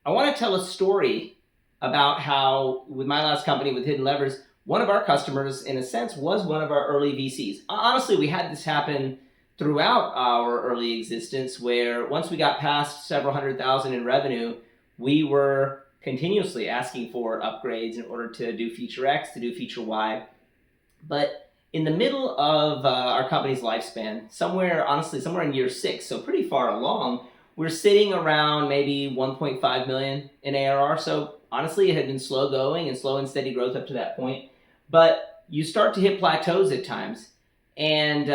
I want to tell a story about how, with my last company, with HiddenLevers, one of our customers, in a sense, was one of our early VCs. Honestly, we had this happen throughout our early existence, where once we got past several hundred thousand in revenue, we were continuously asking for upgrades in order to do feature X, to do feature Y. But in the middle of our company's lifespan, honestly, somewhere in year 6, so pretty far along, we're sitting around maybe 1.5 million in ARR. So honestly, it had been slow going and slow and steady growth up to that point. But you start to hit plateaus at times. And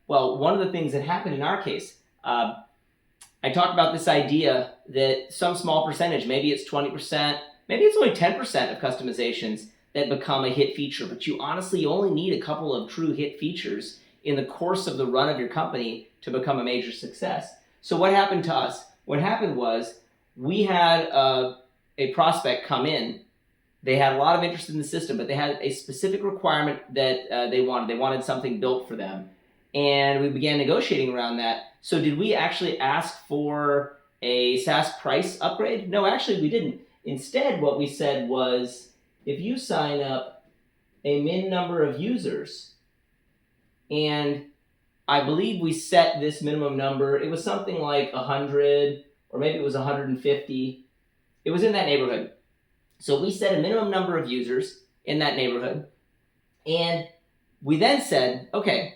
one of the things that happened in our case, I talked about this idea that some small percentage, maybe it's 20%, maybe it's only 10% of customizations that become a hit feature, but you honestly only need a couple of true hit features in the course of the run of your company to become a major success. So what happened to us? What happened was we had a prospect come in. They had a lot of interest in the system, but they had a specific requirement that they wanted. They wanted something built for them. And we began negotiating around that. So did we actually ask for a SaaS price upgrade? No, actually we didn't. Instead, what we said was, if you sign up a min number of users, and I believe we set this minimum number, it was something like 100, or maybe it was 150. It was in that neighborhood. So we set a minimum number of users in that neighborhood. And we then said, okay,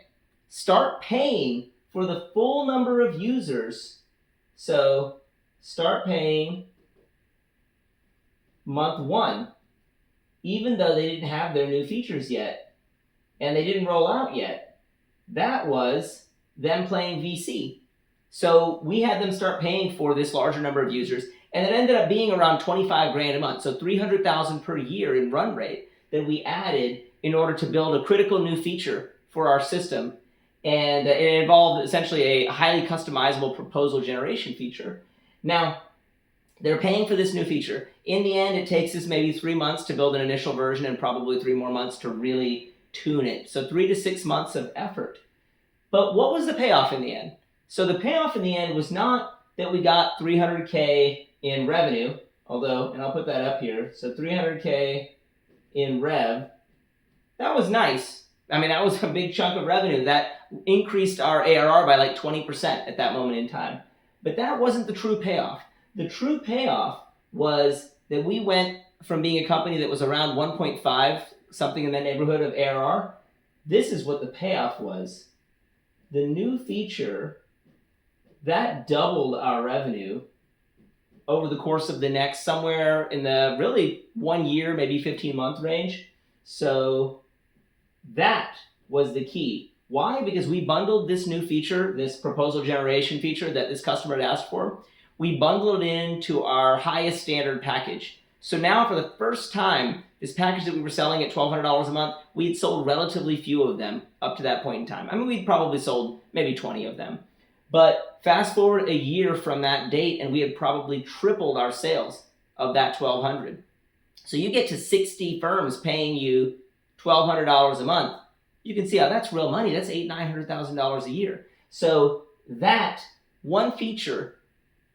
start paying for the full number of users. So start paying month 1, even though they didn't have their new features yet and they didn't roll out yet. That was them playing VC. So we had them start paying for this larger number of users, and it ended up being around 25 grand a month, so 300,000 per year in run rate that we added in order to build a critical new feature for our system. And it involved essentially a highly customizable proposal generation feature. Now, they're paying for this new feature. In the end, it takes us maybe 3 months to build an initial version and probably 3 more months to really tune it. So 3 to 6 months of effort. But what was the payoff in the end? So the payoff in the end was not that we got 300K in revenue, although, and I'll put that up here, so 300K in rev. That was nice. I mean, that was a big chunk of revenue. That increased our ARR by like 20% at that moment in time. But that wasn't the true payoff. The true payoff was that we went from being a company that was around 1.5, something in that neighborhood of ARR. This is what the payoff was. The new feature, that doubled our revenue over the course of the next, somewhere in the really 1 year, maybe 15-month range. So that was the key. Why? Because we bundled this new feature, this proposal generation feature that this customer had asked for. We bundled it into our highest standard package. So now for the first time, this package that we were selling at $1,200 a month, we had sold relatively few of them up to that point in time. I mean, we'd probably sold maybe 20 of them. But fast forward a year from that date, and we had probably tripled our sales of that 1,200. So you get to 60 firms paying you $1,200 a month. You can see how that's real money. That's $800,000-$900,000 a year. So that one feature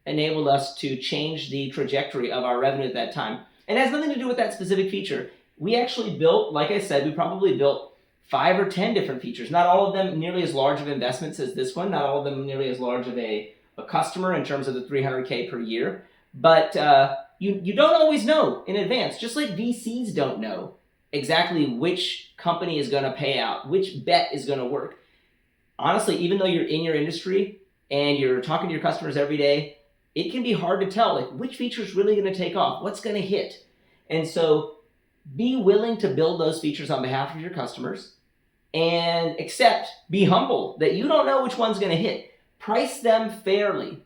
enabled us to change the trajectory of our revenue at that time. And it has nothing to do with that specific feature. We actually built, like I said, we probably built 5 or 10 different features. Not all of them nearly as large of investments as this one. Not all of them nearly as large of a customer in terms of the 300K per year. But you don't always know in advance, just like VCs don't know exactly which company is going to pay out, which bet is going to work. Honestly, even though you're in your industry and you're talking to your customers every day, it can be hard to tell, like, which feature is really going to take off, what's going to hit. And so be willing to build those features on behalf of your customers, and be humble that you don't know which one's going to hit. Price them fairly,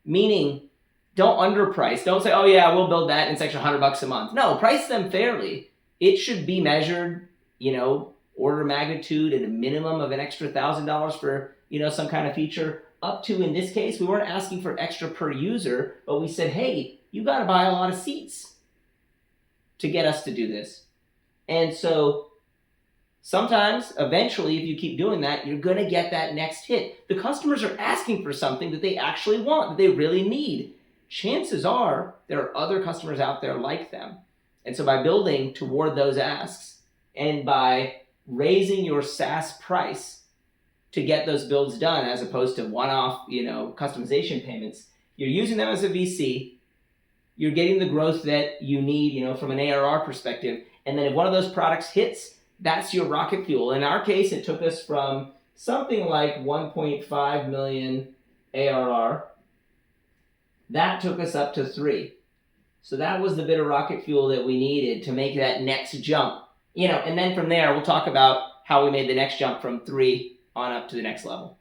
meaning don't underprice. Don't say, oh yeah, we'll build that and it's extra $100 a month. No, price them fairly. It should be measured, order of magnitude at a minimum of an extra $1,000 for, some kind of feature, up to, in this case, we weren't asking for extra per user, but we said, hey, you got to buy a lot of seats to get us to do this. And so sometimes, eventually, if you keep doing that, you're going to get that next hit. The customers are asking for something that they actually want, that they really need. chances are there are other customers out there like them. And so by building toward those asks and by raising your SaaS price to get those builds done as opposed to one-off, customization payments, you're using them as a VC, you're getting the growth that you need, from an ARR perspective. And then if one of those products hits, that's your rocket fuel. In our case, it took us from something like 1.5 million ARR. That took us up to 3. So that was the bit of rocket fuel that we needed to make that next jump. And then from there, we'll talk about how we made the next jump from 3 on up to the next level.